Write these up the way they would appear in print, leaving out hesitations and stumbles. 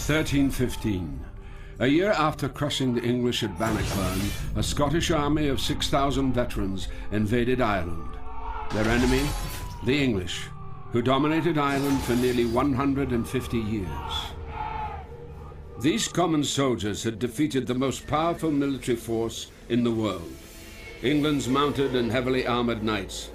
1315. A year after crushing the English at Bannockburn, a Scottish army of 6,000 veterans invaded Ireland. Their enemy, the English, who dominated Ireland for nearly 150 years. These common soldiers had defeated the most powerful military force in the world, England's mounted and heavily armored knights.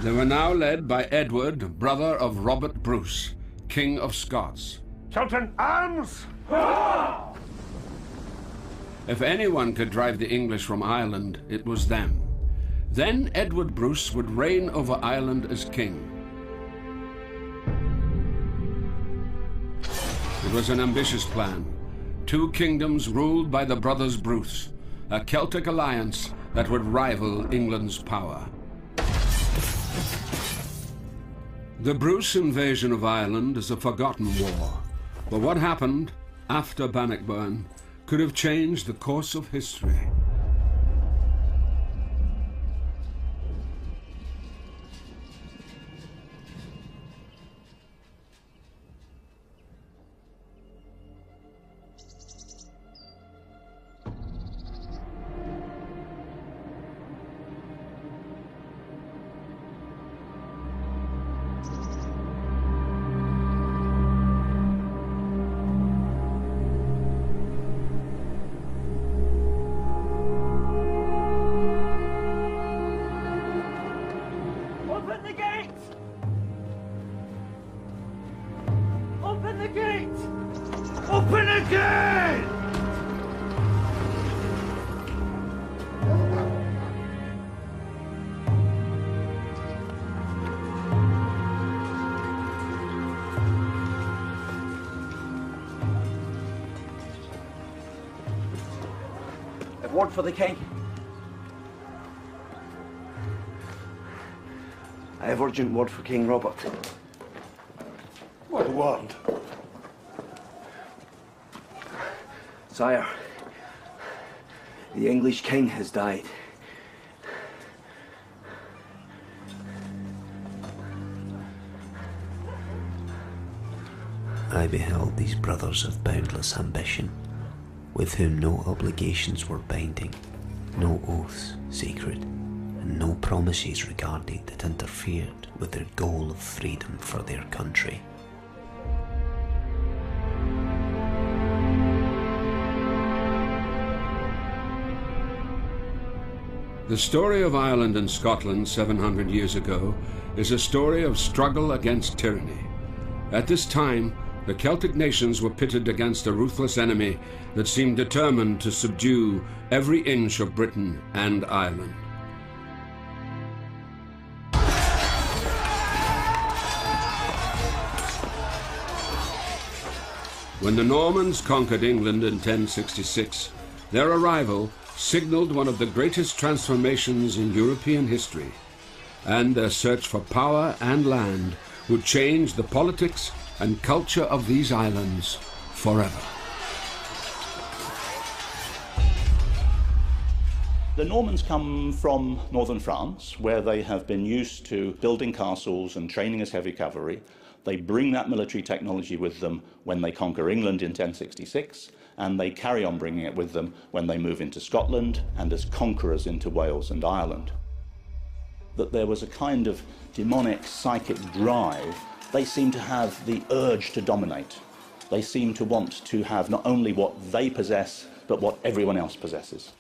They were now led by Edward, brother of Robert Bruce, King of Scots. Celtic arms! If anyone could drive the English from Ireland, it was them. Then Edward Bruce would reign over Ireland as king. It was an ambitious plan. 2 kingdoms ruled by the brothers Bruce, a Celtic alliance that would rival England's power. The Bruce invasion of Ireland is a forgotten war, but what happened after Bannockburn could have changed the course of history. Open again! A word for the king. I have urgent word for King Robert. What word? Sire, the English king has died. I beheld these brothers of boundless ambition, with whom no obligations were binding, no oaths sacred, and no promises regarded that interfered with their goal of freedom for their country. The story of Ireland and Scotland 700 years ago is a story of struggle against tyranny. At this time, the Celtic nations were pitted against a ruthless enemy that seemed determined to subdue every inch of Britain and Ireland. When the Normans conquered England in 1066, their arrival signaled one of the greatest transformations in European history, and their search for power and land would change the politics and culture of these islands forever. The Normans come from northern France, where they have been used to building castles and training as heavy cavalry. They bring that military technology with them when they conquer England in 1066, and they carry on bringing it with them when they move into Scotland and as conquerors into Wales and Ireland. That there was a kind of demonic psychic drive. They seem to have the urge to dominate. They seem to want to have not only what they possess, but what everyone else possesses.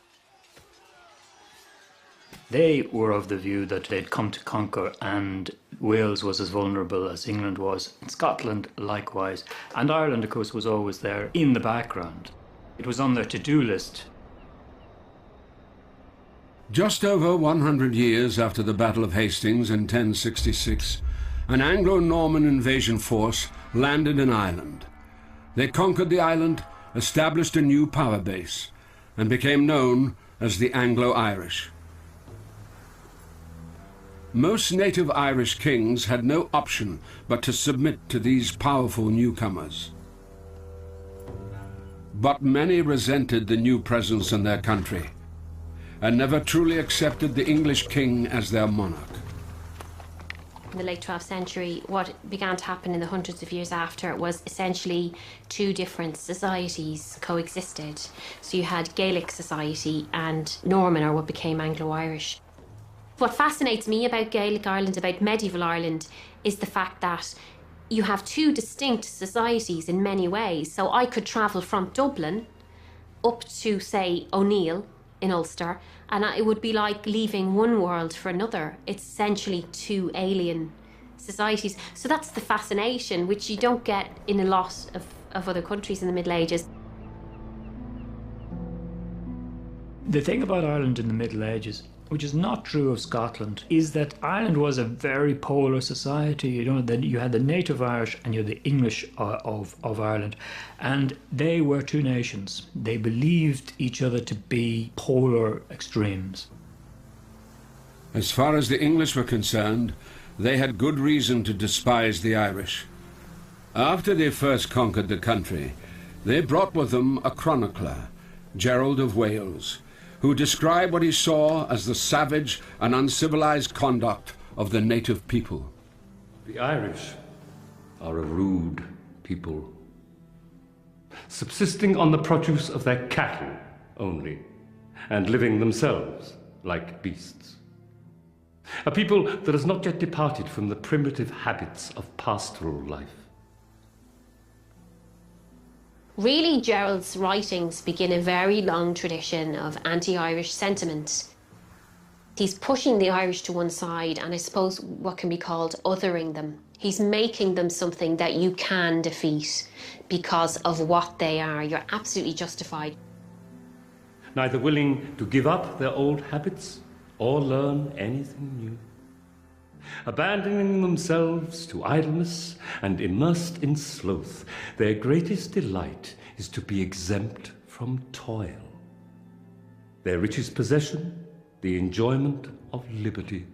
They were of the view that they'd come to conquer, and Wales was as vulnerable as England was, and Scotland likewise, and Ireland, of course, was always there in the background. It was on their to-do list. Just over 100 years after the Battle of Hastings in 1066, an Anglo-Norman invasion force landed in Ireland. They conquered the island, established a new power base, and became known as the Anglo-Irish. Most native Irish kings had no option but to submit to these powerful newcomers. But many resented the new presence in their country and never truly accepted the English king as their monarch. in the late 12th century, what began to happen in the hundreds of years after was essentially two different societies coexisted. So you had Gaelic society and Norman, or what became Anglo-Irish. What fascinates me about Gaelic Ireland, about medieval Ireland, is the fact that you have two distinct societies in many ways. So I could travel from Dublin up to, say, O'Neill in Ulster, and it would be like leaving one world for another. It's essentially two alien societies. So that's the fascination, which you don't get in a lot of other countries in the Middle Ages. The thing about Ireland in the Middle Ages, which is not true of Scotland, is that Ireland was a very polar society. You know, that you had the native Irish and you had the English of Ireland, and they were two nations. They believed each other to be polar extremes. As far as the English were concerned, they had good reason to despise the Irish. After they first conquered the country, they brought with them a chronicler, Gerald of Wales, who described what he saw as the savage and uncivilized conduct of the native people. The Irish are a rude people, subsisting on the produce of their cattle only, and living themselves like beasts. A people that has not yet departed from the primitive habits of pastoral life. Really, Gerald's writings begin a very long tradition of anti-Irish sentiment. He's pushing the Irish to one side, and I suppose what can be called othering them. He's making them something that you can defeat because of what they are. You're absolutely justified. Neither willing to give up their old habits or learn anything new. Abandoning themselves to idleness and immersed in sloth, their greatest delight is to be exempt from toil. Their richest possession, the enjoyment of liberty.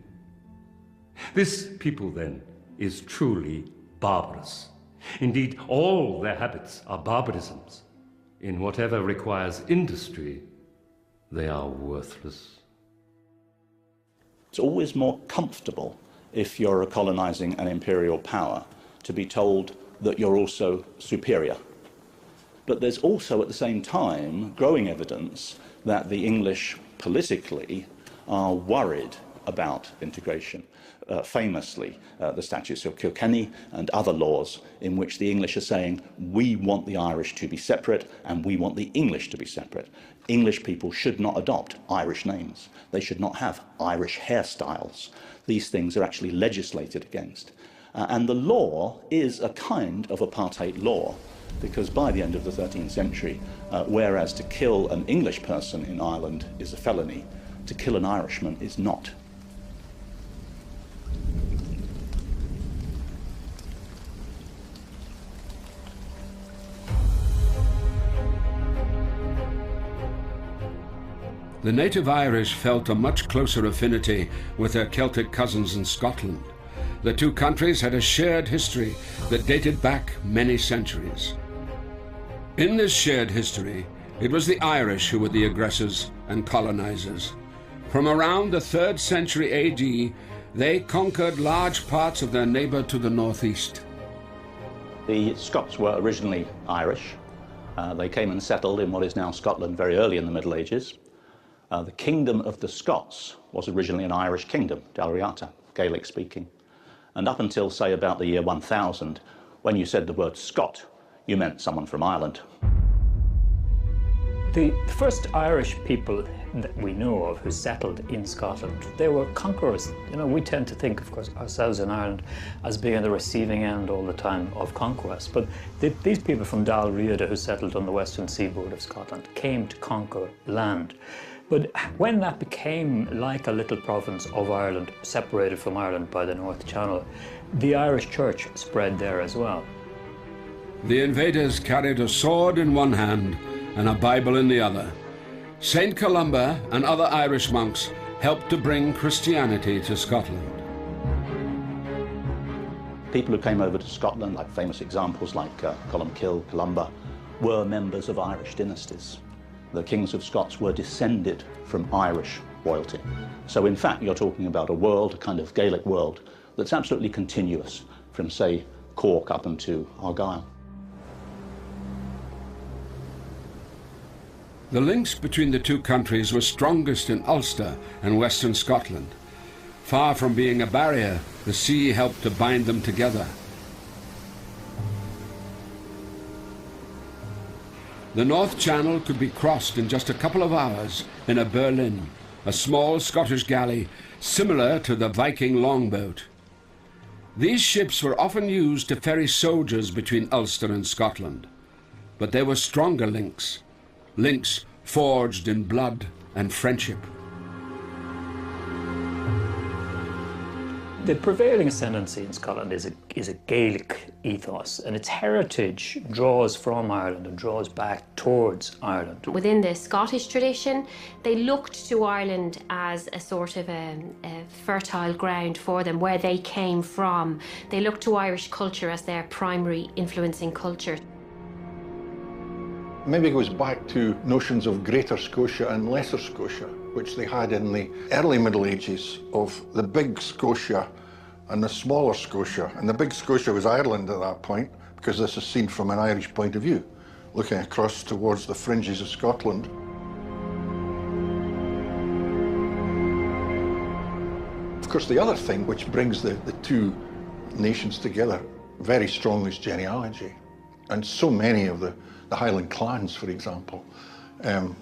This people, then, is truly barbarous. Indeed, all their habits are barbarisms. In whatever requires industry, they are worthless. It's always more comfortable, if you're a colonizing and imperial power, to be told that you're also superior. But there's also at the same time growing evidence that the English politically are worried about integration. Famously, the Statutes of Kilkenny and other laws in which the English are saying, we want the Irish to be separate and we want the English to be separate. English people should not adopt Irish names. They should not have Irish hairstyles. These things are actually legislated against. And the law is a kind of apartheid law, because by the end of the 13th century, whereas to kill an English person in Ireland is a felony, to kill an Irishman is not. The native Irish felt a much closer affinity with their Celtic cousins in Scotland. The two countries had a shared history that dated back many centuries. In this shared history, it was the Irish who were the aggressors and colonizers. From around the 3rd century AD, they conquered large parts of their neighbor to the northeast. The Scots were originally Irish. They came and settled in what is now Scotland very early in the Middle Ages. The kingdom of the Scots was originally an Irish kingdom, Dalriata, Gaelic speaking. And up until, say, about the year 1000, when you said the word Scot, you meant someone from Ireland. The first Irish people that we know of who settled in Scotland, they were conquerors. You know, we tend to think, of course, ourselves in Ireland as being on the receiving end all the time of conquest. But these people from Dalriata who settled on the western seaboard of Scotland came to conquer land. But when that became like a little province of Ireland, separated from Ireland by the North Channel, the Irish Church spread there as well. The invaders carried a sword in one hand and a Bible in the other. St. Columba and other Irish monks helped to bring Christianity to Scotland. People who came over to Scotland, like famous examples like Columcille, Columba, were members of Irish dynasties. The kings of Scots were descended from Irish royalty. So in fact, you're talking about a world, a kind of Gaelic world, that's absolutely continuous from, say, Cork up into Argyll. The links between the two countries were strongest in Ulster and western Scotland. Far from being a barrier, the sea helped to bind them together. The North Channel could be crossed in just a couple of hours in a Berlin, a small Scottish galley similar to the Viking longboat. These ships were often used to ferry soldiers between Ulster and Scotland, but there were stronger links forged in blood and friendship. The prevailing ascendancy in Scotland is a Gaelic ethos, and its heritage draws from Ireland and draws back towards Ireland. Within the Scottish tradition, they looked to Ireland as a sort of a fertile ground for them, where they came from. They looked to Irish culture as their primary influencing culture. Maybe goes back to notions of Greater Scotia and Lesser Scotia, which they had in the early Middle Ages, of the big Scotia and the smaller Scotia. And the big Scotia was Ireland at that point, because this is seen from an Irish point of view, looking across towards the fringes of Scotland. Of course, the other thing which brings the two nations together very strongly is genealogy. And so many of the Highland clans, for example,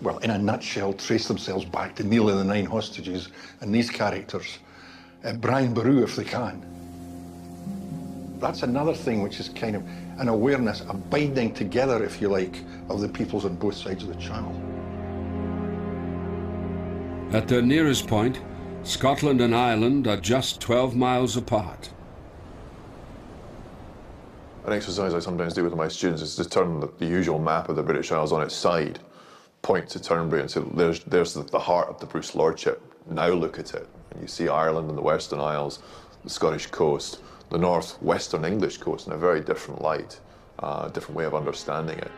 well, in a nutshell, trace themselves back to Neil and the Nine Hostages and these characters. Brian Boru, if they can. That's another thing which is kind of an awareness, a binding together, if you like, of the peoples on both sides of the Channel. At their nearest point, Scotland and Ireland are just 12 miles apart. An exercise I sometimes do with my students is to turn the usual map of the British Isles on its side, point to Turnberry and say, there's the heart of the Bruce Lordship. Now look at it. And you see Ireland and the Western Isles, the Scottish coast, the northwestern English coast in a very different light, a different way of understanding it.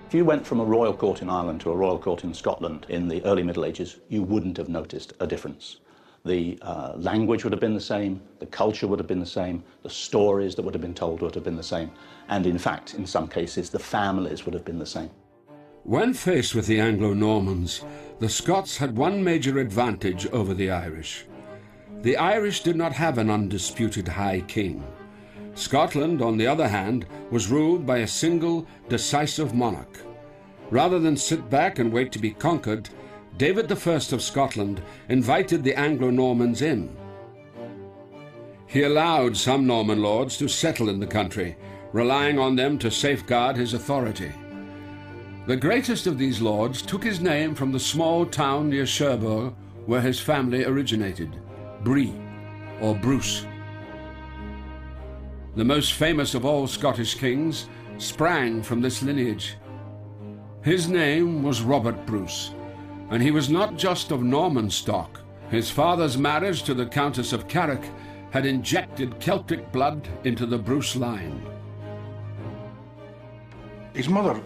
If you went from a royal court in Ireland to a royal court in Scotland in the early Middle Ages, you wouldn't have noticed a difference. The language would have been the same, the culture would have been the same, the stories that would have been told would have been the same, and in fact, in some cases, the families would have been the same. When faced with the Anglo-Normans, the Scots had one major advantage over the Irish. The Irish did not have an undisputed high king. Scotland, on the other hand, was ruled by a single, decisive monarch. Rather than sit back and wait to be conquered, David I of Scotland invited the Anglo-Normans in. He allowed some Norman lords to settle in the country, relying on them to safeguard his authority. The greatest of these lords took his name from the small town near Cherbourg where his family originated, Bree, or Bruce. The most famous of all Scottish kings sprang from this lineage. His name was Robert Bruce, and he was not just of Norman stock. His father's marriage to the Countess of Carrick had injected Celtic blood into the Bruce line. His mother,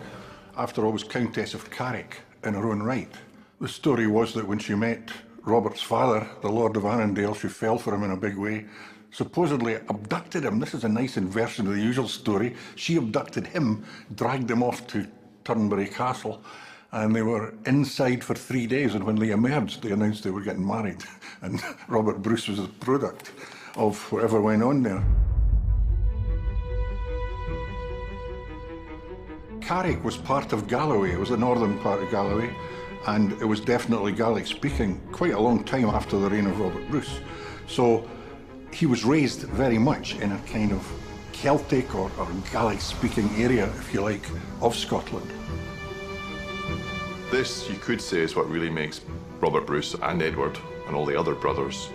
after all, was Countess of Carrick in her own right. The story was that when she met Robert's father, the Lord of Annandale, she fell for him in a big way, supposedly abducted him. This is a nice inversion of the usual story. She abducted him, dragged him off to Turnberry Castle, and they were inside for 3 days, and when they emerged, they announced they were getting married. And Robert Bruce was the product of whatever went on there. Carrick was part of Galloway. It was the northern part of Galloway, and it was definitely Gaelic-speaking quite a long time after the reign of Robert Bruce. So he was raised very much in a kind of Celtic or Gaelic-speaking area, if you like, of Scotland. This, you could say, is what really makes Robert Bruce and Edward and all the other brothers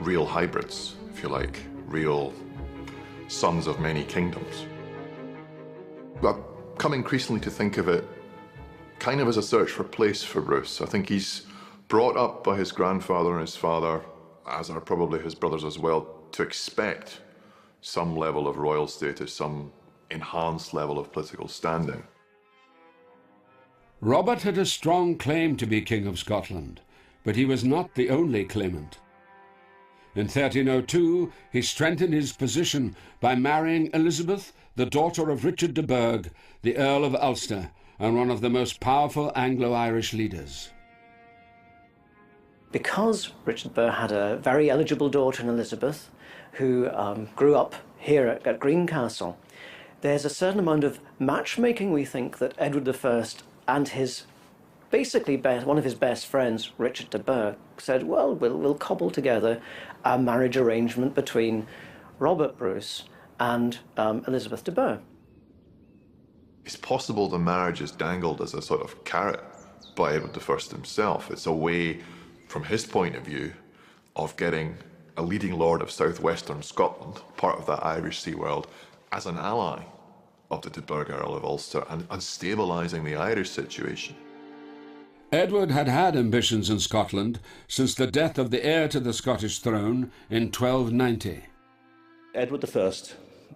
real hybrids, if you like, real sons of many kingdoms. I've come increasingly to think of it kind of as a search for place for Bruce. I think he's brought up by his grandfather and his father, as are probably his brothers as well, to expect some level of royal status, some enhanced level of political standing. Robert had a strong claim to be King of Scotland, but he was not the only claimant. In 1302, he strengthened his position by marrying Elizabeth, the daughter of Richard de Burgh, the Earl of Ulster, and one of the most powerful Anglo-Irish leaders. Because Richard de Burgh had a very eligible daughter in Elizabeth, who grew up here at Greencastle, there's a certain amount of matchmaking, we think, that Edward I and his basically one of his best friends, Richard de Burgh, said, well, we'll cobble together a marriage arrangement between Robert Bruce and Elizabeth de Burgh. It's possible the marriage is dangled as a sort of carrot by Edward I himself. It's a way, from his point of view, of getting a leading lord of southwestern Scotland, part of that Irish Sea world, as an ally of the de Burgh Earl of Ulster and stabilising the Irish situation. Edward had had ambitions in Scotland since the death of the heir to the Scottish throne in 1290. Edward I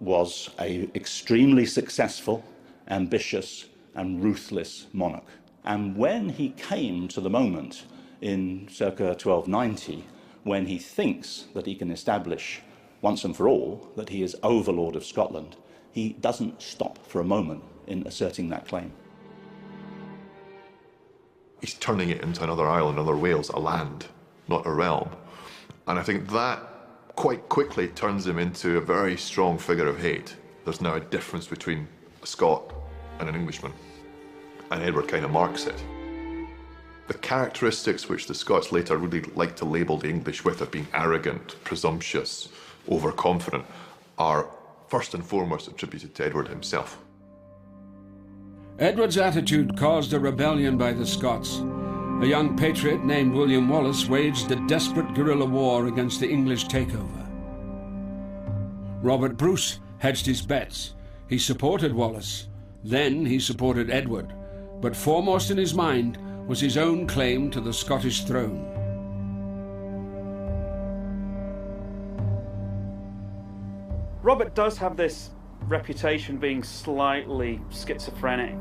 was an extremely successful, ambitious and ruthless monarch. And when he came to the moment in circa 1290, when he thinks that he can establish once and for all that he is overlord of Scotland, he doesn't stop for a moment in asserting that claim. He's turning it into another Ireland, another Wales, a land, not a realm. And I think that quite quickly turns him into a very strong figure of hate. There's now a difference between a Scot and an Englishman, and Edward kind of marks it. The characteristics which the Scots later really like to label the English with of being arrogant, presumptuous, overconfident, are first and foremost attributed to Edward himself. Edward's attitude caused a rebellion by the Scots. A young patriot named William Wallace waged a desperate guerrilla war against the English takeover. Robert Bruce hedged his bets. He supported Wallace. Then he supported Edward. But foremost in his mind was his own claim to the Scottish throne. Robert does have this reputation being slightly schizophrenic,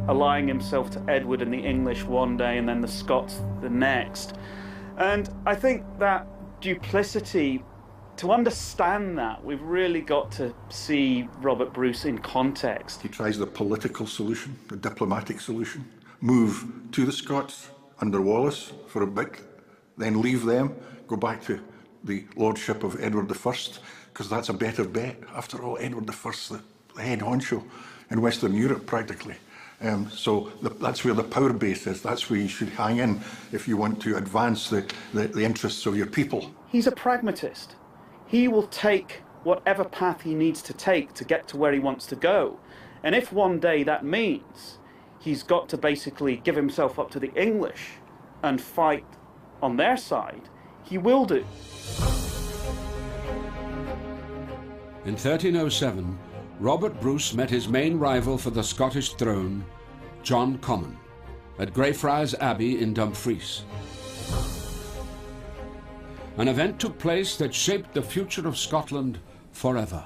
allying himself to Edward and the English one day and then the Scots the next. And I think that duplicity, to understand that, we've really got to see Robert Bruce in context. He tries the political solution, the diplomatic solution, move to the Scots under Wallace for a bit, then leave them, go back to the lordship of Edward I, because that's a better bet. After all, Edward I, the head honcho in Western Europe, practically. So that's where the power base is. That's where you should hang in if you want to advance the interests of your people. He's a pragmatist. He will take whatever path he needs to take to get to where he wants to go. And if one day that means he's got to basically give himself up to the English and fight on their side, he will do. In 1307, Robert Bruce met his main rival for the Scottish throne, John Comyn, at Greyfriars Abbey in Dumfries. An event took place that shaped the future of Scotland forever.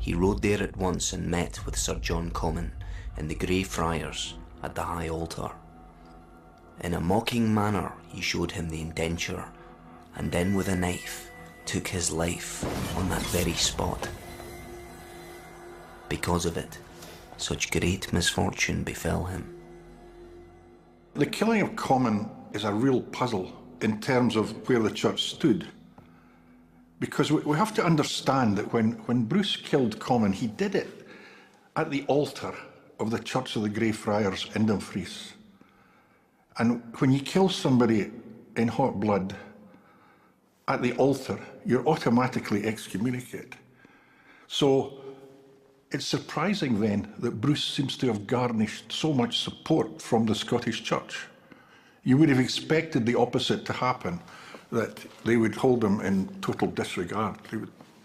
He rode there at once and met with Sir John Comyn in the Greyfriars at the high altar. In a mocking manner he showed him the indenture, and then with a knife took his life on that very spot. Because of it, such great misfortune befell him. The killing of Comyn is a real puzzle in terms of where the church stood. Because we have to understand that when Bruce killed Comyn, he did it at the altar of the Church of the Greyfriars in Dumfries. And when you kill somebody in hot blood at the altar, you're automatically excommunicated. So it's surprising then that Bruce seems to have garnished so much support from the Scottish Church. You would have expected the opposite to happen, that they would hold him in total disregard.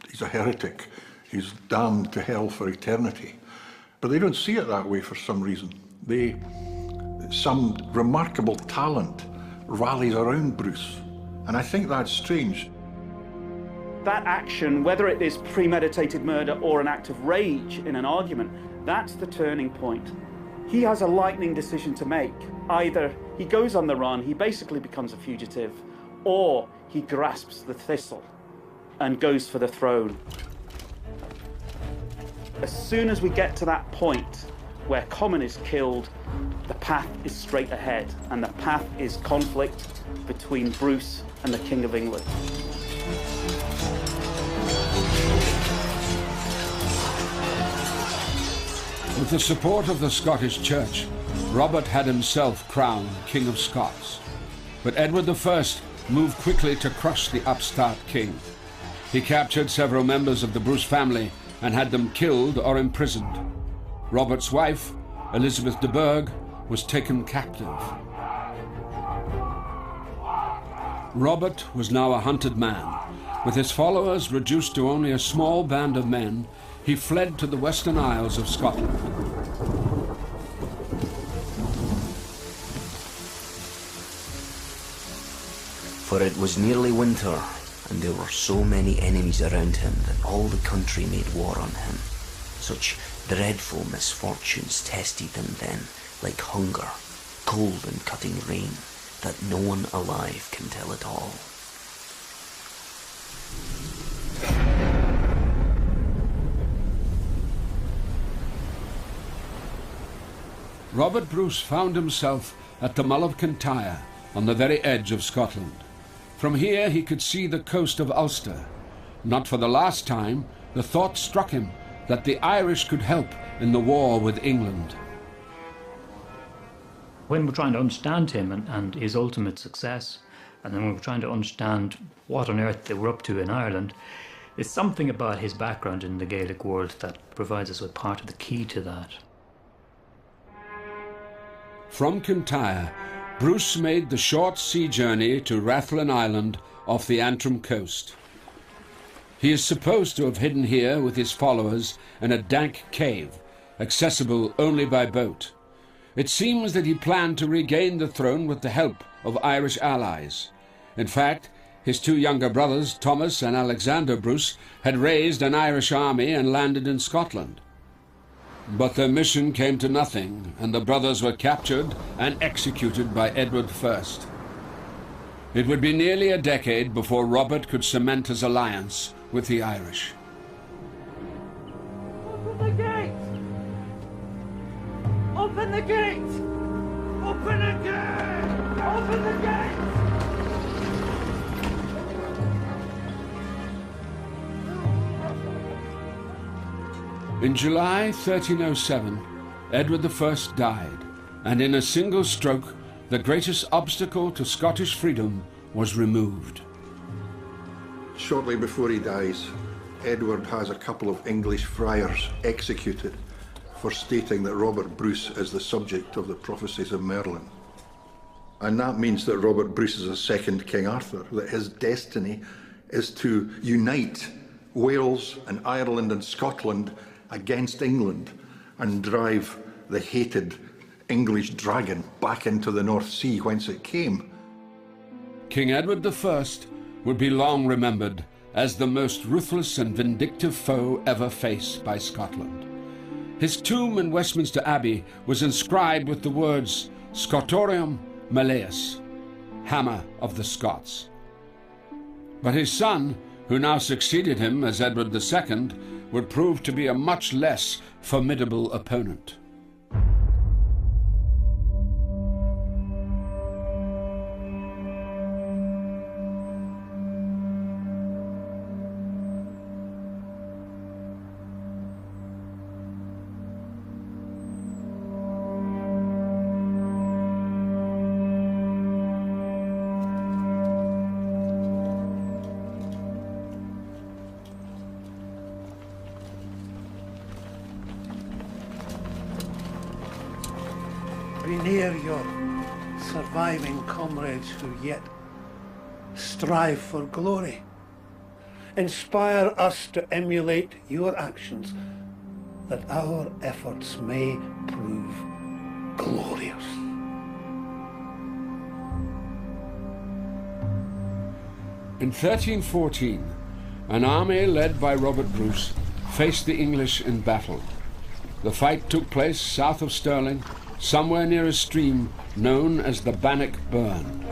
He's a heretic. He's damned to hell for eternity. But they don't see it that way for some reason. Some remarkable talent rallies around Bruce. And I think that's strange. That action, whether it is premeditated murder or an act of rage in an argument, that's the turning point. He has a lightning decision to make. Either he goes on the run, he basically becomes a fugitive, or he grasps the thistle and goes for the throne. As soon as we get to that point where Comyn is killed, the path is straight ahead, and the path is conflict between Bruce and the King of England. With the support of the Scottish Church, Robert had himself crowned King of Scots. But Edward I moved quickly to crush the upstart king. He captured several members of the Bruce family and had them killed or imprisoned. Robert's wife, Elizabeth de Burgh, was taken captive. Robert was now a hunted man. With his followers reduced to only a small band of men, he fled to the Western Isles of Scotland. For it was nearly winter, and there were so many enemies around him that all the country made war on him. Such dreadful misfortunes tested him then, like hunger, cold and cutting rain, that no one alive can tell it all. Robert Bruce found himself at the Mull of Kintyre, on the very edge of Scotland. From here he could see the coast of Ulster. Not for the last time, the thought struck him that the Irish could help in the war with England. When we're trying to understand him and his ultimate success, and then we're trying to understand what on earth they were up to in Ireland, there's something about his background in the Gaelic world that provides us with part of the key to that. From Kintyre, Bruce made the short sea journey to Rathlin Island off the Antrim coast. He is supposed to have hidden here with his followers in a dank cave, accessible only by boat. It seems that he planned to regain the throne with the help of Irish allies. In fact, his two younger brothers, Thomas and Alexander Bruce, had raised an Irish army and landed in Scotland. But their mission came to nothing, and the brothers were captured and executed by Edward I. It would be nearly a decade before Robert could cement his alliance with the Irish. Open the gate! Open the gate! Open the gate! Open the gate! In July 1307, Edward I died, and in a single stroke, the greatest obstacle to Scottish freedom was removed. Shortly before he dies, Edward has a couple of English friars executed for stating that Robert Bruce is the subject of the prophecies of Merlin. And that means that Robert Bruce is a second King Arthur, that his destiny is to unite Wales and Ireland and Scotland against England and drive the hated English dragon back into the North Sea whence it came. King Edward I would be long remembered as the most ruthless and vindictive foe ever faced by Scotland. His tomb in Westminster Abbey was inscribed with the words Scotorium Malleus, Hammer of the Scots. But his son, who now succeeded him as Edward II, would prove to be a much less formidable opponent. Near your surviving comrades who yet strive for glory. Inspire us to emulate your actions, that our efforts may prove glorious. In 1314, an army led by Robert Bruce faced the English in battle. The fight took place south of Stirling, somewhere near a stream known as the Bannockburn.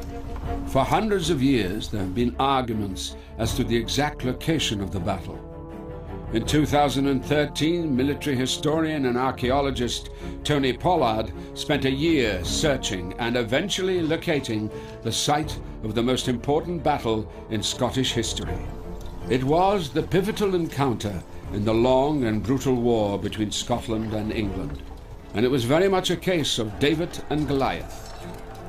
For hundreds of years, there have been arguments as to the exact location of the battle. In 2013, military historian and archaeologist Tony Pollard spent a year searching and eventually locating the site of the most important battle in Scottish history. It was the pivotal encounter in the long and brutal war between Scotland and England, and it was very much a case of David and Goliath.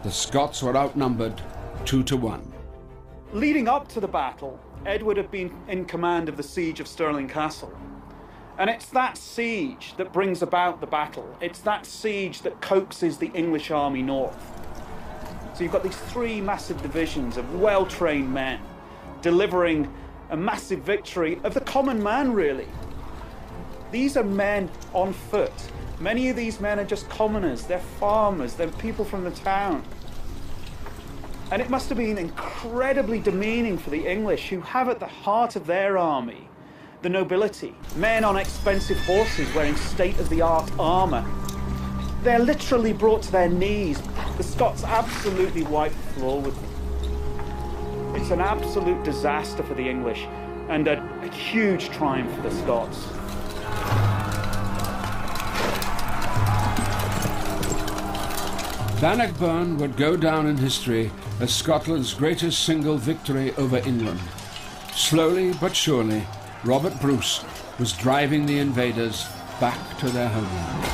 The Scots were outnumbered 2-1. Leading up to the battle, Edward had been in command of the siege of Stirling Castle. And it's that siege that brings about the battle. It's that siege that coaxes the English army north. So you've got these three massive divisions of well-trained men delivering a massive victory of the common man, really. These are men on foot. Many of these men are just commoners. They're farmers. They're people from the town. And it must have been incredibly demeaning for the English, who have at the heart of their army the nobility. Men on expensive horses wearing state-of-the-art armour. They're literally brought to their knees. The Scots absolutely wipe the floor with them. It's an absolute disaster for the English and a huge triumph for the Scots. Bannockburn would go down in history as Scotland's greatest single victory over England. Slowly but surely, Robert Bruce was driving the invaders back to their homeland.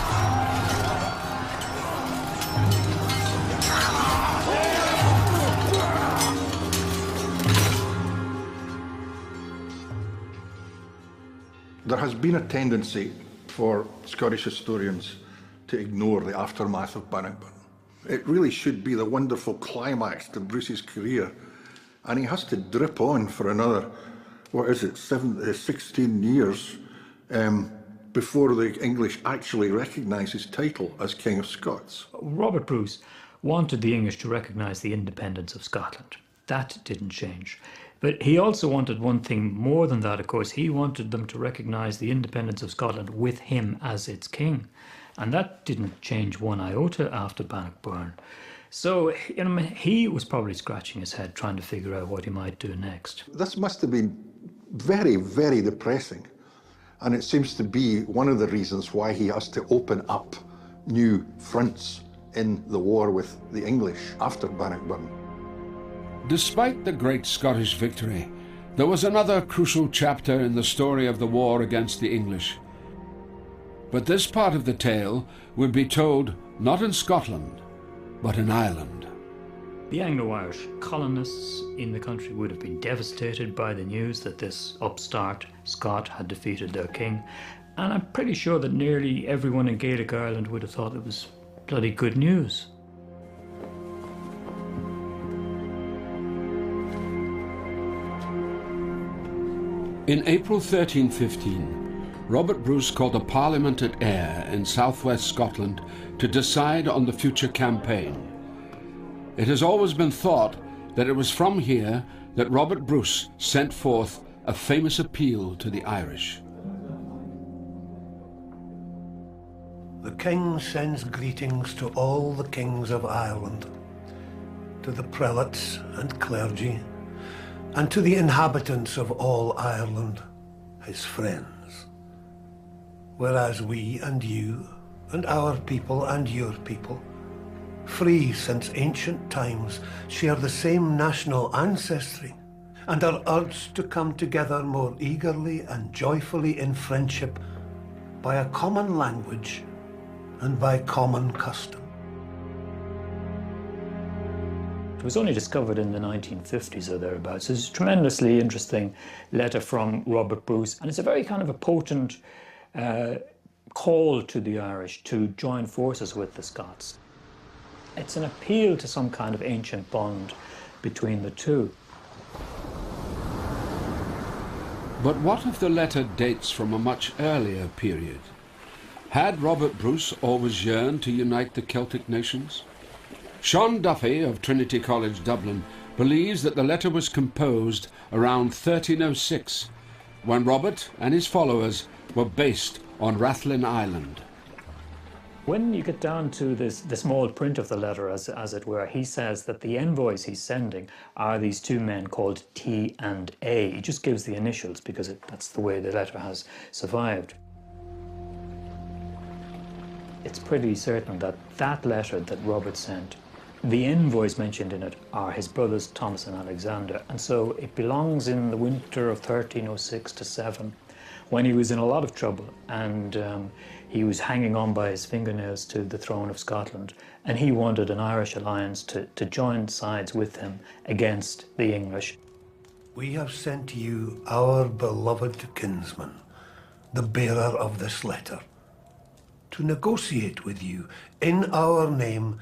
There has been a tendency for Scottish historians to ignore the aftermath of Bannockburn. It really should be the wonderful climax to Bruce's career, and he has to drip on for another, 16 years before the English actually recognise his title as King of Scots. Robert Bruce wanted the English to recognise the independence of Scotland. That didn't change. But he also wanted one thing more than that, of course. He wanted them to recognise the independence of Scotland with him as its king. And that didn't change one iota after Bannockburn. So, he was probably scratching his head trying to figure out what he might do next. This must have been very, very depressing. And it seems to be one of the reasons why he has to open up new fronts in the war with the English after Bannockburn. Despite the great Scottish victory, there was another crucial chapter in the story of the war against the English. But this part of the tale would be told not in Scotland, but in Ireland. The Anglo-Irish colonists in the country would have been devastated by the news that this upstart Scot had defeated their king, and I'm pretty sure that nearly everyone in Gaelic Ireland would have thought it was bloody good news. In April 1315, Robert Bruce called a parliament at Ayr in southwest Scotland to decide on the future campaign. It has always been thought that it was from here that Robert Bruce sent forth a famous appeal to the Irish. The King sends greetings to all the kings of Ireland, to the prelates and clergy, and to the inhabitants of all Ireland, his friends. Whereas we and you, and our people and your people, free since ancient times, share the same national ancestry, and are urged to come together more eagerly and joyfully in friendship by a common language and by common custom. It was only discovered in the 1950s or thereabouts. It's a tremendously interesting letter from Robert Bruce, and it's a very kind of a potent call to the Irish to join forces with the Scots. It's an appeal to some kind of ancient bond between the two. But what if the letter dates from a much earlier period? Had Robert Bruce always yearned to unite the Celtic nations? Sean Duffy of Trinity College Dublin believes that the letter was composed around 1306, when Robert and his followers were based on Rathlin Island. When you get down to the small print of the letter, as it were, he says that the envoys he's sending are these two men called T and A. He just gives the initials because that's the way the letter has survived. It's pretty certain that that letter that Robert sent, the envoys mentioned in it are his brothers Thomas and Alexander, and so it belongs in the winter of 1306 to 7, when he was in a lot of trouble and he was hanging on by his fingernails to the throne of Scotland, and he wanted an Irish alliance to join sides with him against the English. We have sent you our beloved kinsman, the bearer of this letter, to negotiate with you in our name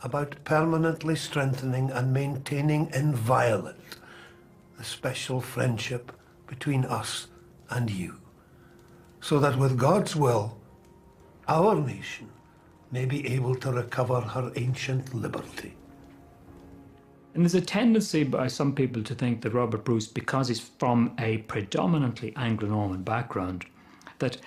about permanently strengthening and maintaining inviolate the special friendship between us and you, so that with God's will, our nation may be able to recover her ancient liberty. And there's a tendency by some people to think that Robert Bruce, because he's from a predominantly Anglo-Norman background, that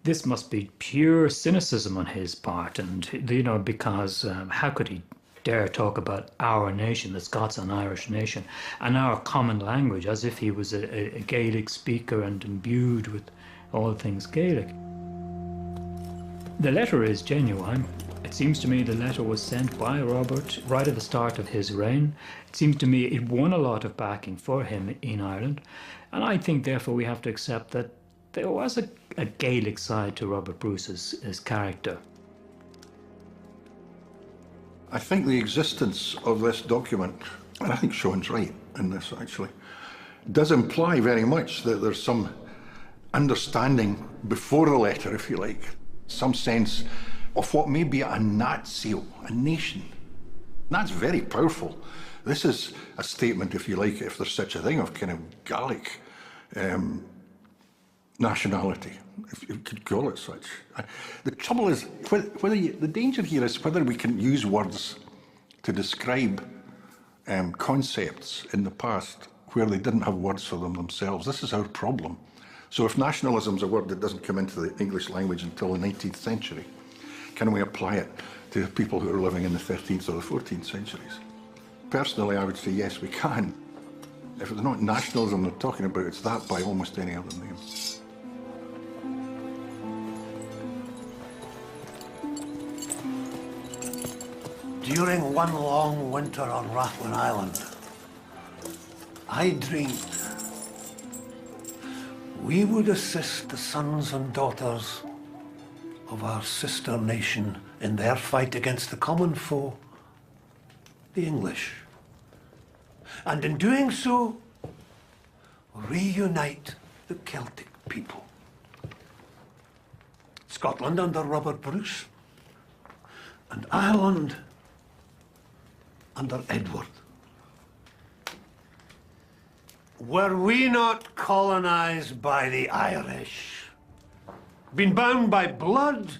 this must be pure cynicism on his part, and, you know, because how could he dare talk about our nation, the Scots and Irish nation, and our common language, as if he was a Gaelic speaker and imbued with all things Gaelic. The letter is genuine. It seems to me the letter was sent by Robert right at the start of his reign. It seems to me it won a lot of backing for him in Ireland, and I think therefore we have to accept that there was a Gaelic side to Robert Bruce's character. I think the existence of this document, and I think Sean's right in this actually, does imply very much that there's some understanding before the letter, if you like, some sense of what may be a natio, a nation. That's very powerful. This is a statement, if you like, if there's such a thing, of kind of Gaelic nationality, if you could call it such. The trouble is, the danger here is whether we can use words to describe concepts in the past where they didn't have words for them themselves. This is our problem. So if nationalism is a word that doesn't come into the English language until the 19th century, can we apply it to people who are living in the 13th or the 14th centuries? Personally, I would say yes, we can. If it's not nationalism they're talking about, it's that by almost any other name. During one long winter on Rathlin Island, I dreamed we would assist the sons and daughters of our sister nation in their fight against the common foe, the English. And in doing so, reunite the Celtic people. Scotland under Robert Bruce, and Ireland under Edward. Were we not colonized by the Irish? Been bound by blood,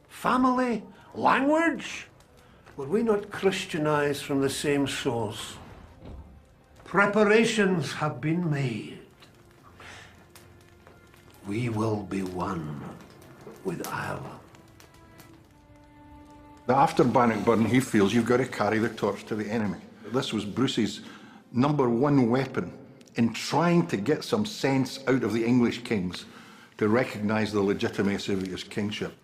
family, language? Were we not Christianized from the same source? Preparations have been made. We will be one with Ireland. After Bannockburn, he feels you've got to carry the torch to the enemy. This was Bruce's #1 weapon in trying to get some sense out of the English kings to recognise the legitimacy of his kingship.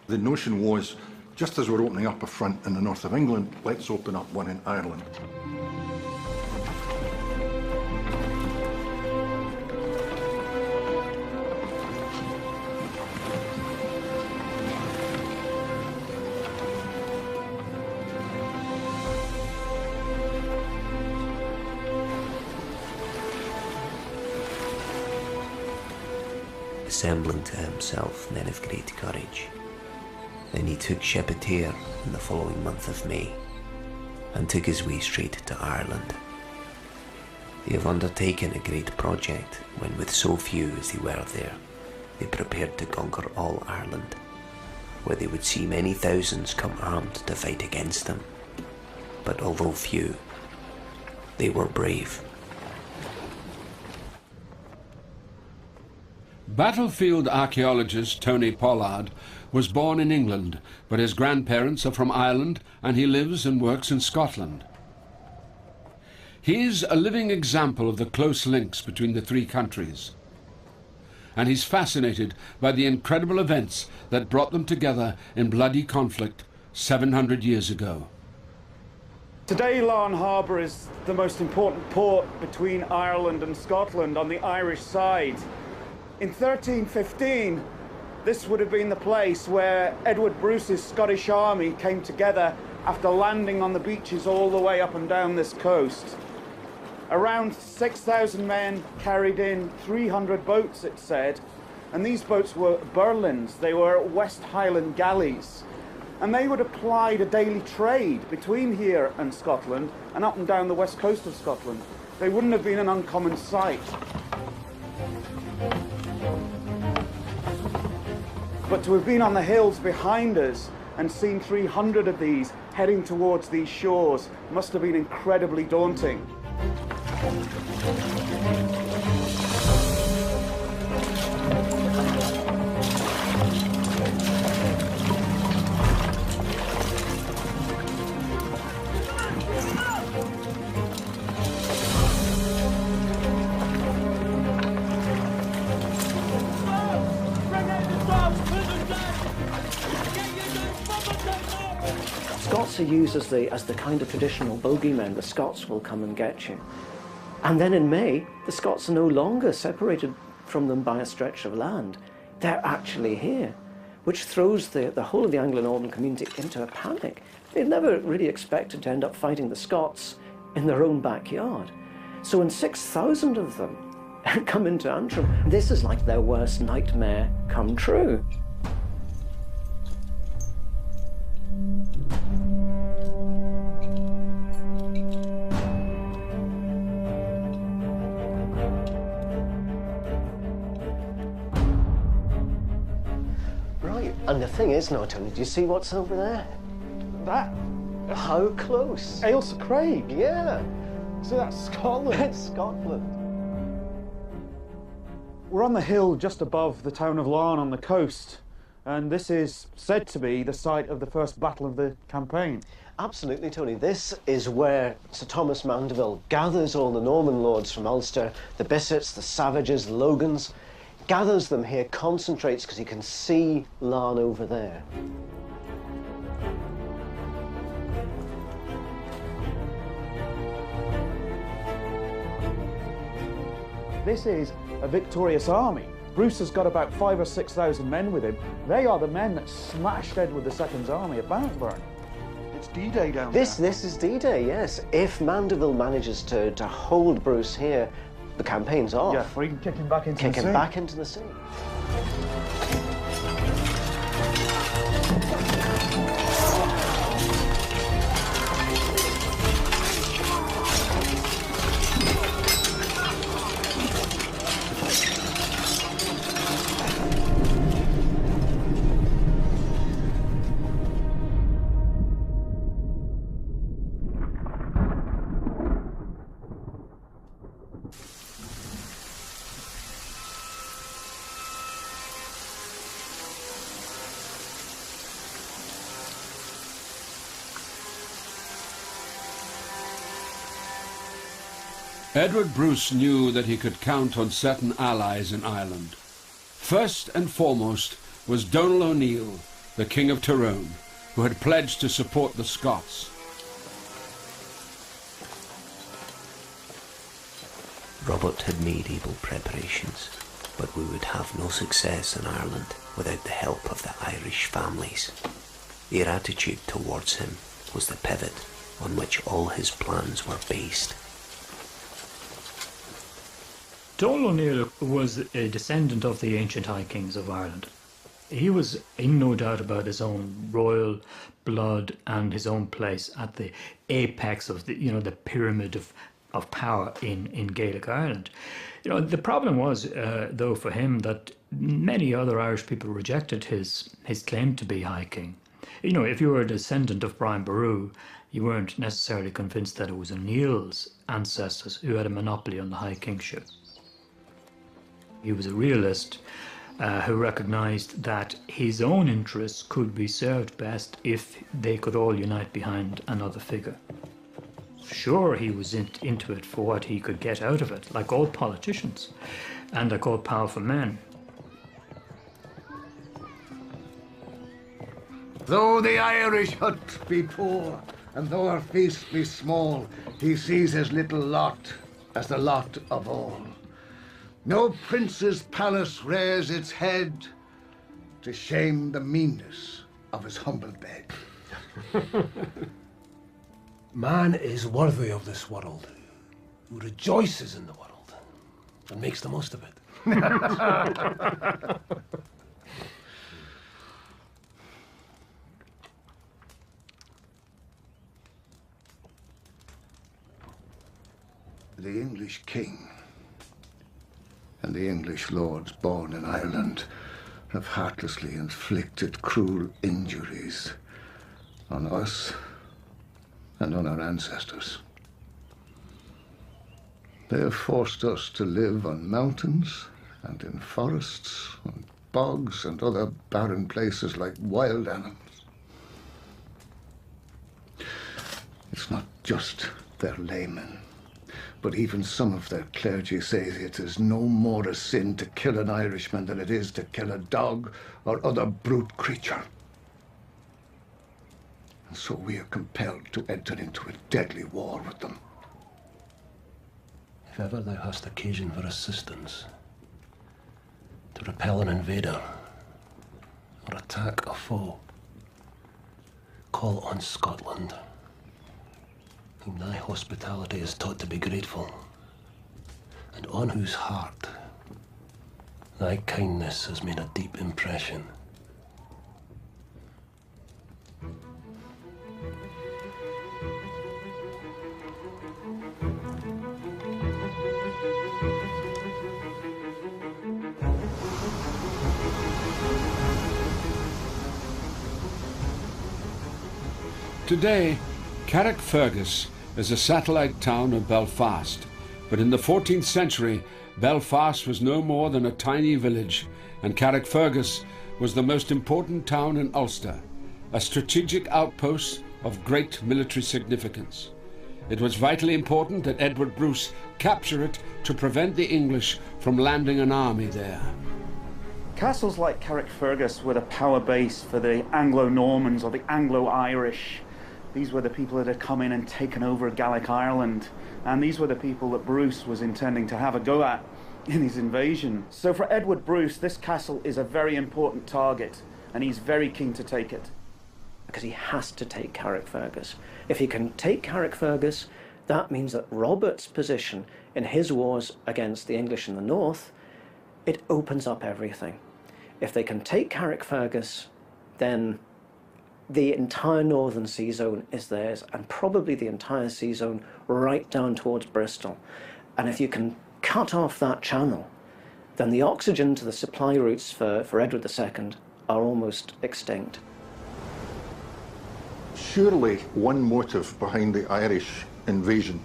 The notion was, just as we're opening up a front in the north of England, let's open up one in Ireland. Assembling to himself men of great courage. Then he took ship at Ayr in the following month of May, and took his way straight to Ireland. They have undertaken a great project when, with so few as they were there, they prepared to conquer all Ireland, where they would see many thousands come armed to fight against them. But although few, they were brave. Battlefield archaeologist Tony Pollard was born in England, but his grandparents are from Ireland and he lives and works in Scotland. He's a living example of the close links between the three countries, and he's fascinated by the incredible events that brought them together in bloody conflict 700 years ago. Today, Larne Harbour is the most important port between Ireland and Scotland on the Irish side. In 1315, this would have been the place where Edward Bruce's Scottish army came together after landing on the beaches all the way up and down this coast. Around 6,000 men carried in 300 boats, it said, and these boats were Berlins. They were West Highland galleys, and they would have plied a daily trade between here and Scotland and up and down the west coast of Scotland. They wouldn't have been an uncommon sight. But to have been on the hills behind us and seen 300 of these heading towards these shores must have been incredibly daunting. Scots are used as the kind of traditional bogeymen. The Scots will come and get you. And then in May, the Scots are no longer separated from them by a stretch of land. They're actually here, which throws the whole of the Anglo-Norman community into a panic. They'd never really expected to end up fighting the Scots in their own backyard. So when 6,000 of them come into Antrim, this is like their worst nightmare come true. And the thing is now, Tony, do you see what's over there? That? How close? Ailsa Craig? Yeah. So that's Scotland? It's Scotland. We're on the hill just above the town of Larne on the coast, and this is said to be the site of the first battle of the campaign. Absolutely, Tony. This is where Sir Thomas Mandeville gathers all the Norman lords from Ulster, the Bissets, the Savages, the Logans, gathers them here, concentrates, because you can see Larne over there. This is a victorious army. Bruce has got about 5,000 or 6,000 men with him. They are the men that smashed Edward II's army at Bannockburn. It's D-Day down there. This is D-Day, yes. If Mandeville manages to hold Bruce here, the campaign's off. Yeah, or he can kick him back into the sea. Kick him back into the sea. Edward Bruce knew that he could count on certain allies in Ireland. First and foremost was Donald O'Neill, the King of Tyrone, who had pledged to support the Scots. Robert had made able preparations, but we would have no success in Ireland without the help of the Irish families. Their attitude towards him was the pivot on which all his plans were based. Donald O'Neill was a descendant of the ancient High Kings of Ireland. He was in no doubt about his own royal blood and his own place at the apex of the pyramid of power in Gaelic Ireland. The problem was, though, for him that many other Irish people rejected his claim to be High King. If you were a descendant of Brian Boru, you weren't necessarily convinced that it was O'Neill's ancestors who had a monopoly on the High Kingship. He was a realist who recognised that his own interests could be served best if they could all unite behind another figure. Sure, he was into it for what he could get out of it, like all politicians and like all powerful men. Though the Irish hut be poor, and though our feast be small, he sees his little lot as the lot of all. No prince's palace rears its head to shame the meanness of his humble bed. Man is worthy of this world, who rejoices in the world and makes the most of it. The English king and the English lords born in Ireland have heartlessly inflicted cruel injuries on us and on our ancestors. They have forced us to live on mountains and in forests and bogs and other barren places like wild animals. It's not just their laymen, but even some of their clergy say it is no more a sin to kill an Irishman than it is to kill a dog or other brute creature. And so we are compelled to enter into a deadly war with them. If ever thou hast occasion for assistance, to repel an invader or attack a foe, call on Scotland, whom thy hospitality is taught to be grateful, and on whose heart thy kindness has made a deep impression. Today, Carrickfergus is a satellite town of Belfast, but in the 14th century, Belfast was no more than a tiny village, and Carrickfergus was the most important town in Ulster, a strategic outpost of great military significance. It was vitally important that Edward Bruce capture it to prevent the English from landing an army there. Castles like Carrickfergus were the power base for the Anglo-Normans or the Anglo-Irish. These were the people that had come in and taken over Gaelic Ireland, and these were the people that Bruce was intending to have a go at in his invasion. So for Edward Bruce, this castle is a very important target, and he's very keen to take it. Because he has to take Carrickfergus. If he can take Carrickfergus, that means that Robert's position in his wars against the English in the north, it opens up everything. If they can take Carrickfergus, then the entire northern sea zone is theirs, and probably the entire sea zone right down towards Bristol. And if you can cut off that channel, then the oxygen to the supply routes for Edward II are almost extinct. Surely one motive behind the Irish invasion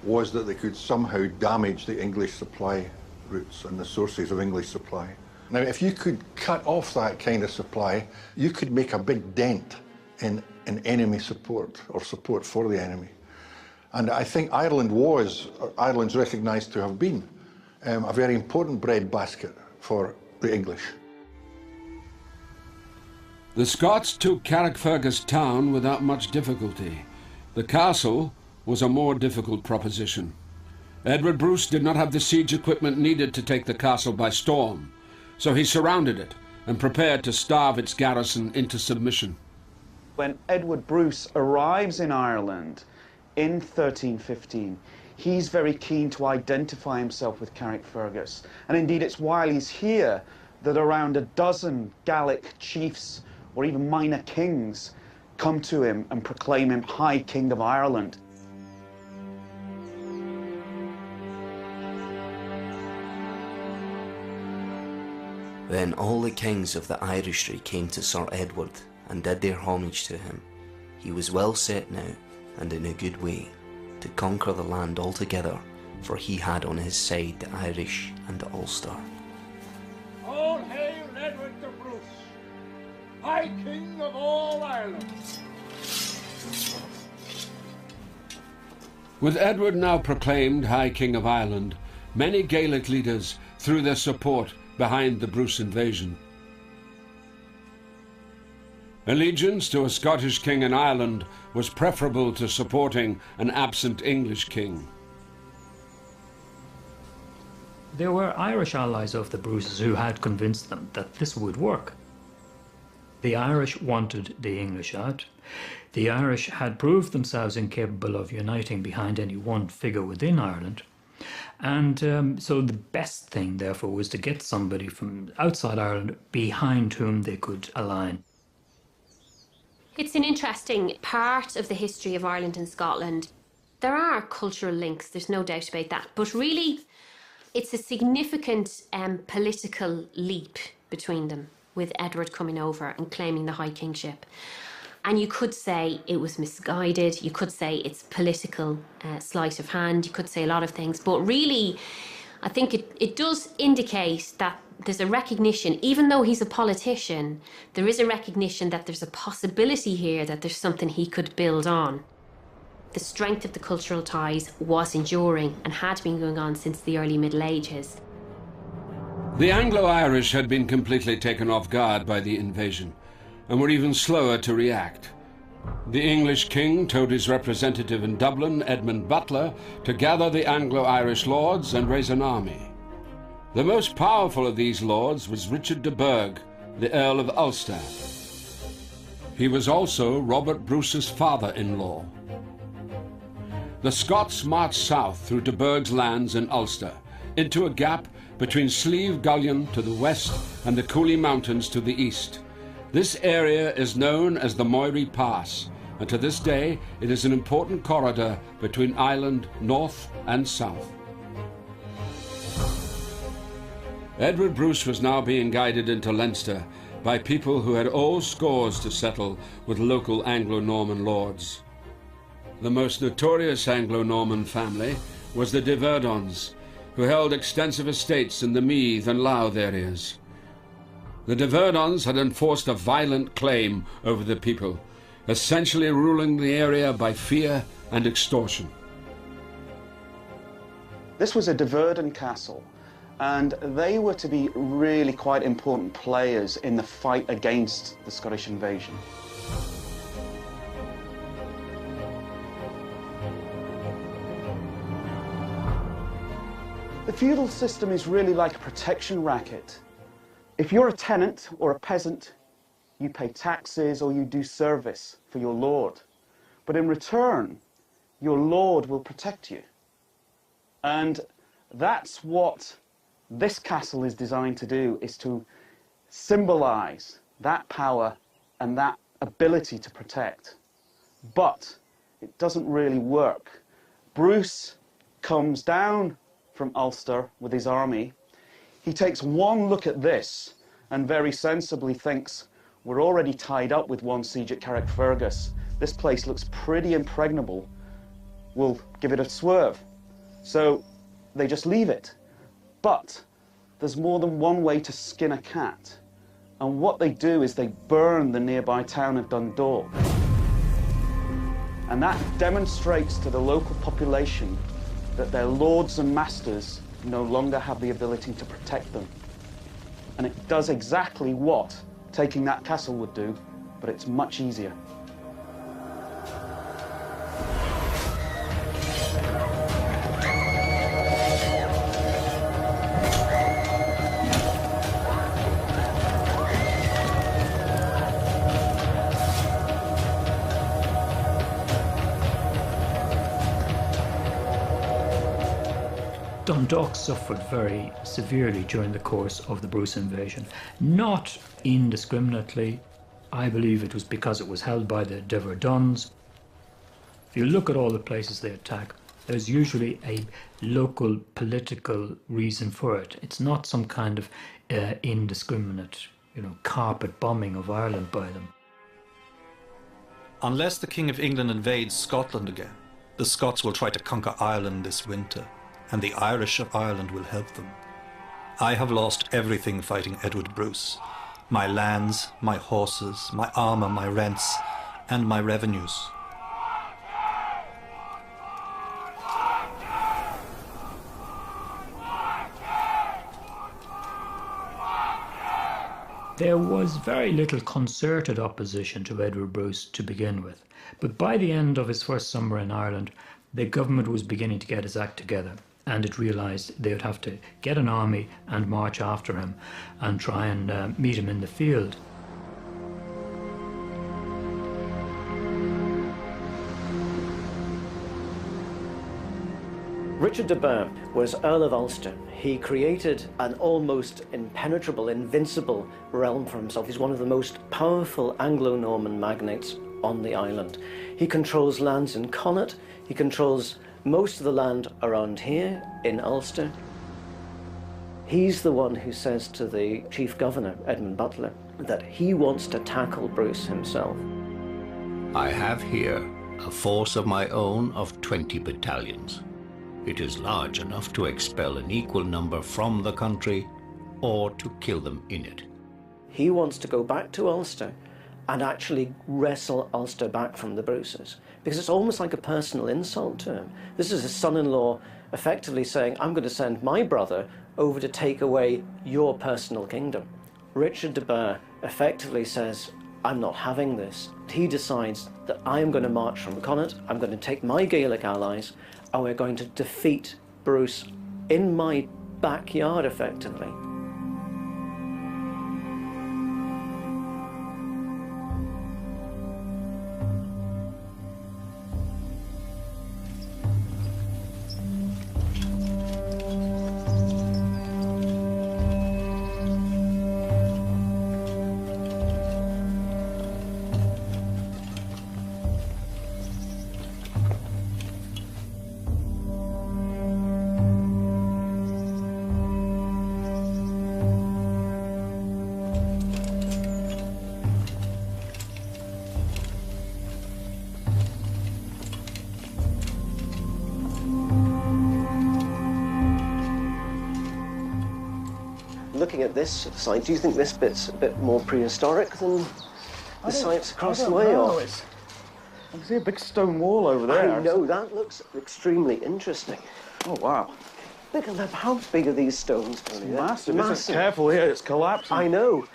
was that they could somehow damage the English supply routes and the sources of English supply. Now, if you could cut off that kind of supply, you could make a big dent in enemy support or support for the enemy. And I think Ireland's recognised to have been a very important breadbasket for the English. The Scots took Carrickfergus town without much difficulty. The castle was a more difficult proposition. Edward Bruce did not have the siege equipment needed to take the castle by storm, so he surrounded it and prepared to starve its garrison into submission. When Edward Bruce arrives in Ireland in 1315, he's very keen to identify himself with Carrickfergus. And indeed, it's while he's here that around a dozen Gaelic chiefs or even minor kings come to him and proclaim him High King of Ireland. Then all the kings of the Irishry came to Sir Edward and did their homage to him. He was well set now, and in a good way, to conquer the land altogether, for he had on his side the Irish and the Ulster. Edward de Bruce, High King of all Ireland. With Edward now proclaimed High King of Ireland, many Gaelic leaders threw their support behind the Bruce invasion. Allegiance to a Scottish king in Ireland was preferable to supporting an absent English king. There were Irish allies of the Bruces who had convinced them that this would work. The Irish wanted the English out. The Irish had proved themselves incapable of uniting behind any one figure within Ireland. And so the best thing, therefore, was to get somebody from outside Ireland behind whom they could align. It's an interesting part of the history of Ireland and Scotland. There are cultural links, there's no doubt about that, but really it's a significant political leap between them, with Edward coming over and claiming the High Kingship. And you could say it was misguided, you could say it's political sleight of hand, you could say a lot of things, but really I think it does indicate that there's a recognition, even though he's a politician, there is a recognition that there's a possibility here that there's something he could build on. The strength of the cultural ties was enduring and had been going on since the early Middle Ages. The Anglo-Irish had been completely taken off guard by the invasion and were even slower to react. The English king told his representative in Dublin, Edmund Butler, to gather the Anglo-Irish lords and raise an army. The most powerful of these lords was Richard de Burgh, the Earl of Ulster. He was also Robert Bruce's father-in-law. The Scots marched south through de Burgh's lands in Ulster, into a gap between Slieve Gullion to the west and the Cooley Mountains to the east. This area is known as the Moiri Pass, and to this day it is an important corridor between Ireland north and south. Edward Bruce was now being guided into Leinster by people who had old scores to settle with local Anglo-Norman lords. The most notorious Anglo-Norman family was the de Verdons, who held extensive estates in the Meath and Louth areas. The de Verdons had enforced a violent claim over the people, essentially ruling the area by fear and extortion. This was a de Verdon castle, and they were to be really quite important players in the fight against the Scottish invasion. The feudal system is really like a protection racket. If you're a tenant or a peasant, you pay taxes or you do service for your lord. But in return, your lord will protect you. And that's what this castle is designed to do, is to symbolize that power and that ability to protect. But it doesn't really work. Bruce comes down from Ulster with his army. He takes one look at this and very sensibly thinks, we're already tied up with one siege at Carrickfergus. This place looks pretty impregnable. We'll give it a swerve. So they just leave it. But there's more than one way to skin a cat. And what they do is they burn the nearby town of Dundalk. And that demonstrates to the local population that their lords and masters no longer have the ability to protect them. And it does exactly what taking that castle would do, but it's much easier. Dundalk suffered very severely during the course of the Bruce invasion. Not indiscriminately. I believe it was because it was held by the de Verdons. If you look at all the places they attack, there's usually a local political reason for it. It's not some kind of indiscriminate, carpet bombing of Ireland by them. Unless the King of England invades Scotland again, the Scots will try to conquer Ireland this winter, and the Irish of Ireland will help them. I have lost everything fighting Edward Bruce, my lands, my horses, my armour, my rents, and my revenues. There was very little concerted opposition to Edward Bruce to begin with, but by the end of his first summer in Ireland, the government was beginning to get its act together, and it realised they would have to get an army and march after him and try and meet him in the field. Richard de Burgh was Earl of Ulster. He created an almost impenetrable, invincible realm for himself. He's one of the most powerful Anglo-Norman magnates on the island. He controls lands in Connaught. He controls most of the land around here in Ulster. He's the one who says to the chief governor, Edmund Butler, that he wants to tackle Bruce himself. I have here a force of my own of 20 battalions. It is large enough to expel an equal number from the country or to kill them in it. He wants to go back to Ulster and actually wrestle Ulster back from the Bruces, because it's almost like a personal insult to him. This is his son-in-law effectively saying, I'm going to send my brother over to take away your personal kingdom. Richard de Burgh effectively says, I'm not having this. He decides that I am going to march from Connaught, I'm going to take my Gaelic allies, and we're going to defeat Bruce in my backyard, effectively. Looking at this site, do you think this bit's a bit more prehistoric than the sites across the way? Or? I can see a big stone wall over there. I know, that looks extremely interesting. Oh, wow. Look at that, how big are these stones, Tony? Massive. Massive. Careful here, it's collapsing. I know.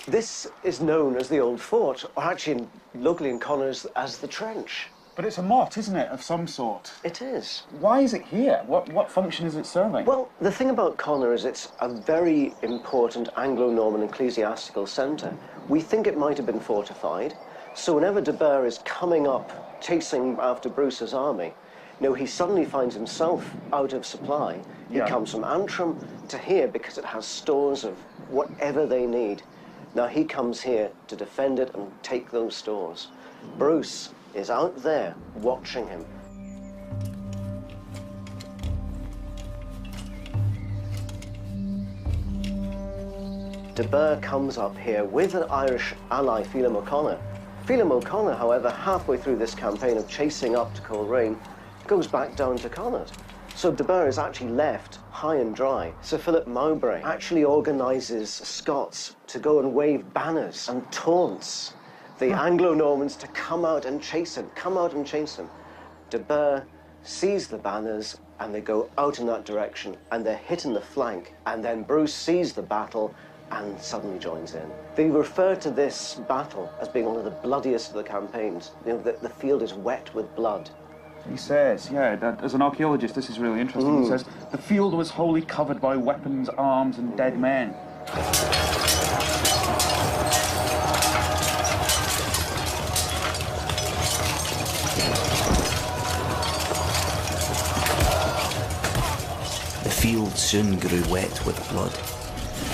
This is known as the Old Fort, or actually locally in Connors as the Trench. But it's a motte, isn't it, of some sort? It is. Why is it here? What function is it serving? Well, the thing about Connor is it's a very important Anglo-Norman ecclesiastical centre. We think it might have been fortified, so whenever de Burgh is coming up, chasing after Bruce's army, he suddenly finds himself out of supply. He comes from Antrim to here because it has stores of whatever they need. Now he comes here to defend it and take those stores. Bruce is out there watching him. De Burgh comes up here with an Irish ally, Phelim O'Connor. Phelim O'Connor, however, halfway through this campaign of chasing up to Coleraine, goes back down to Connaught. So de Burgh is actually left high and dry. Sir Philip Mowbray actually organises Scots to go and wave banners and taunts the Anglo-Normans to come out and chase him, De Burgh sees the banners and they go out in that direction and they're hit in the flank, and then Bruce sees the battle and suddenly joins in. They refer to this battle as being one of the bloodiest of the campaigns. The field is wet with blood. He says, as an archaeologist, this is really interesting. He says, the field was wholly covered by weapons, arms, and dead men. The field soon grew wet with blood.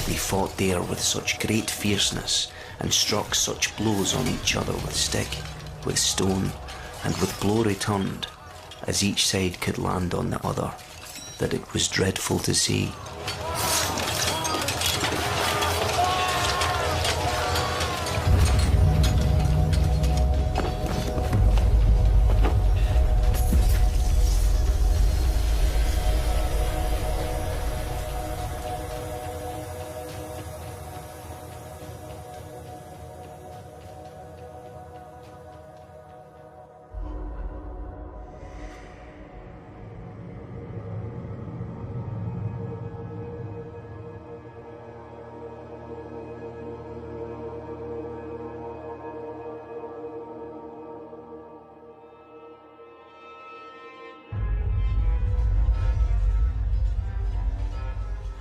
They fought there with such great fierceness and struck such blows on each other with stick, with stone, and with blow returned, as each side could land on the other, that it was dreadful to see.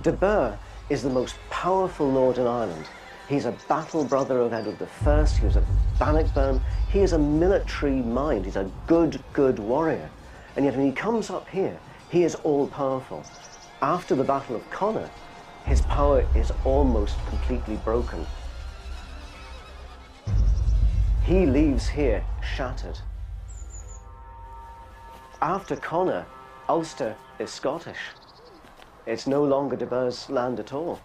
De Burgh is the most powerful lord in Ireland. He's a battle brother of Edward I. He was at Bannockburn. He is a military mind. He's a good warrior. And yet when he comes up here, he is all-powerful. After the Battle of Connacht, his power is almost completely broken. He leaves here shattered. After Connacht, Ulster is Scottish. It's no longer De Burgh's land at all.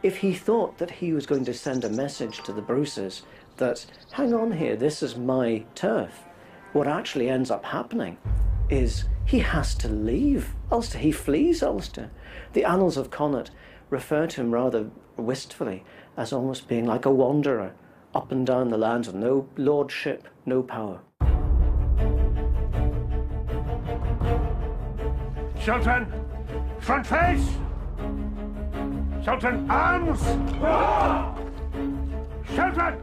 If he thought that he was going to send a message to the Bruces that, hang on here, this is my turf, what actually ends up happening is he has to leave Ulster. He flees Ulster. The annals of Connacht refer to him rather wistfully as almost being like a wanderer up and down the lands with no lordship, no power. Children, front face! Children, arms! Children!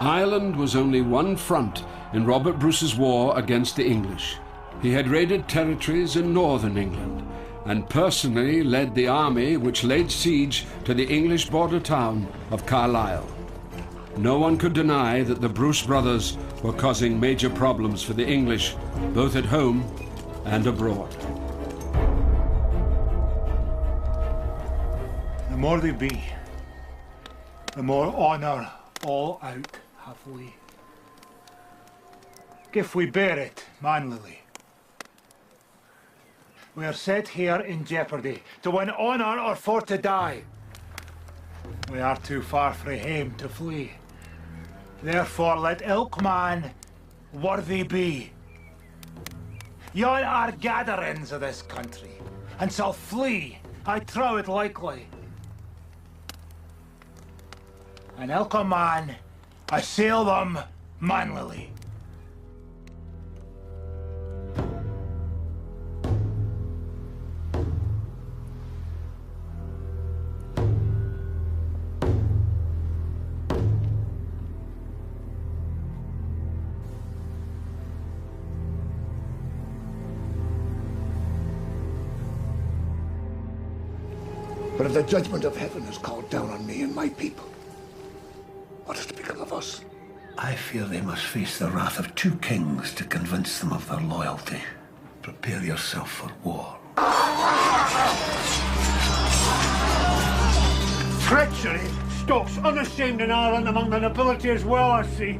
Ireland was only one front in Robert Bruce's war against the English. He had raided territories in northern England and personally led the army which laid siege to the English border town of Carlisle. No one could deny that the Bruce brothers were causing major problems for the English, both at home and abroad. The more they be, the more honour all out have we. If we bear it manlily. We are set here in jeopardy, to win honour or for to die. We are too far frae hame to flee. Therefore let ilk man worthy be. Yon are gatherings of this country, and shall flee, I trow it likely. And ilk man assail them manlily. But if the judgment of heaven is called down on me and my people, what is to become of us? I fear they must face the wrath of 2 kings to convince them of their loyalty. Prepare yourself for war. Treachery stalks unashamed in Ireland among the nobility as well, I see.